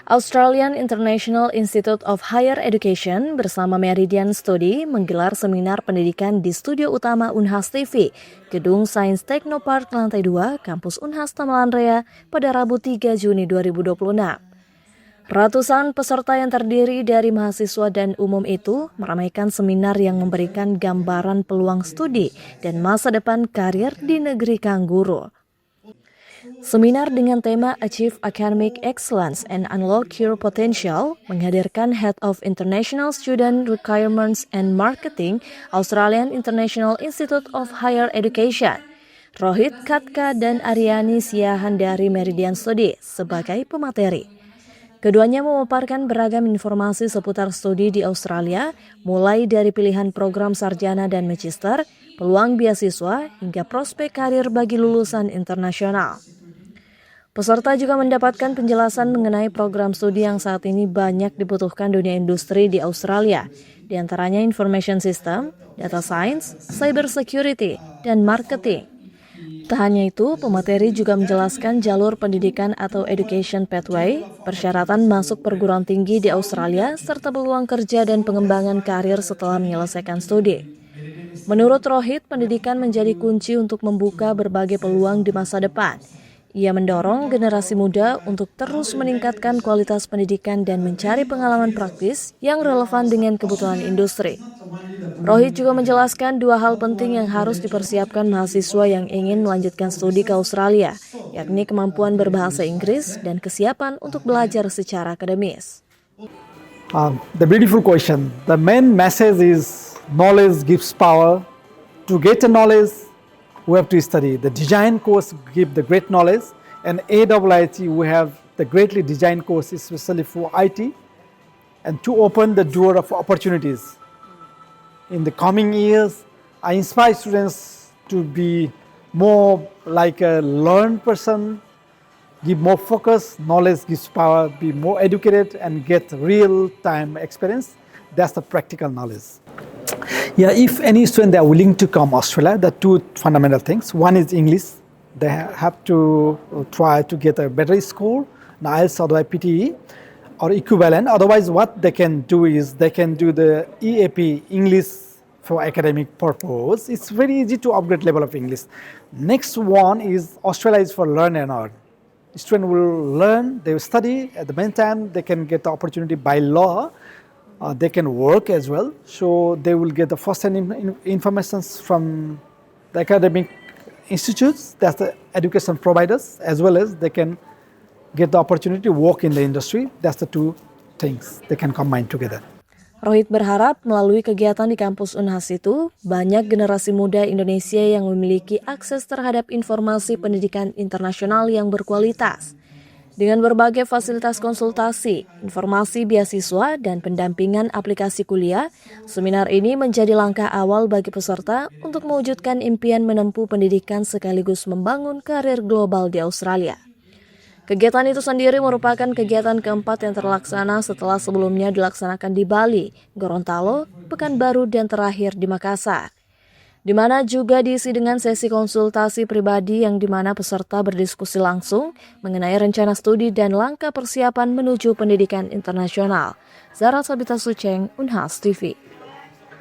Australian International Institute of Higher Education bersama Meridian Study menggelar seminar pendidikan di studio utama Unhas TV, Gedung Sains Techno Park lantai 2, kampus Unhas Tamalan Rea pada Rabu 3 Juni 2026. Ratusan peserta yang terdiri dari mahasiswa dan umum itu meramaikan seminar yang memberikan gambaran peluang studi dan masa depan karier di negeri kangguru. Seminar dengan tema Achieve Academic Excellence and Unlock Your Potential menghadirkan Head of International Student Requirements and Marketing Australian International Institute of Higher Education, Rohit Khadka dan Ariany Siahaan dari Meridian Study sebagai pemateri. Keduanya memaparkan beragam informasi seputar studi di Australia, mulai dari pilihan program sarjana dan magister, peluang beasiswa, hingga prospek karir bagi lulusan internasional. Peserta juga mendapatkan penjelasan mengenai program studi yang saat ini banyak dibutuhkan dunia industri di Australia, di antaranya Information System, Data Science, Cyber Security, dan Marketing. Tak hanya itu, pemateri juga menjelaskan jalur pendidikan atau Education Pathway, persyaratan masuk perguruan tinggi di Australia, serta peluang kerja dan pengembangan karir setelah menyelesaikan studi. Menurut Rohit, pendidikan menjadi kunci untuk membuka berbagai peluang di masa depan. Ia mendorong generasi muda untuk terus meningkatkan kualitas pendidikan dan mencari pengalaman praktis yang relevan dengan kebutuhan industri. Rohit juga menjelaskan dua hal penting yang harus dipersiapkan mahasiswa yang ingin melanjutkan studi ke Australia, yakni kemampuan berbahasa Inggris dan kesiapan untuk belajar secara akademis. The beautiful question. The main message is knowledge gives power. To get a knowledge, we have to study. The design course give the great knowledge, and AIIHE we have the greatly designed course especially for IT, and to open the door of opportunities. In the coming years, I inspire students to be more like a learned person, give more focus, knowledge gives power, be more educated and get real-time experience. That's the practical knowledge. Yeah, if any student they are willing to come Australia, the two fundamental things. One is English. They have to try to get a better score, an IELTS or PTE or equivalent. Otherwise, what they can do is they can do the EAP, English for academic purpose. It's very easy to upgrade level of English. Next one is Australia is for learn and earn. Student will learn, they will study. At the meantime, they can get the opportunity by law. They can work as well, so they will get the first-hand information from the academic institutes, that's the education providers, as well as they can get the opportunity to work in the industry. That's the two things they can combine together. Rohit berharap melalui kegiatan di kampus Unhas itu, banyak generasi muda Indonesia yang memiliki akses terhadap informasi pendidikan internasional yang berkualitas. Dengan berbagai fasilitas konsultasi, informasi beasiswa, dan pendampingan aplikasi kuliah, seminar ini menjadi langkah awal bagi peserta untuk mewujudkan impian menempuh pendidikan sekaligus membangun karir global di Australia. Kegiatan itu sendiri merupakan kegiatan keempat yang terlaksana setelah sebelumnya dilaksanakan di Bali, Gorontalo, Pekanbaru, dan terakhir di Makassar, di mana juga diisi dengan sesi konsultasi pribadi yang di mana peserta berdiskusi langsung mengenai rencana studi dan langkah persiapan menuju pendidikan internasional. Zara Sabita Suceng, Unhas TV.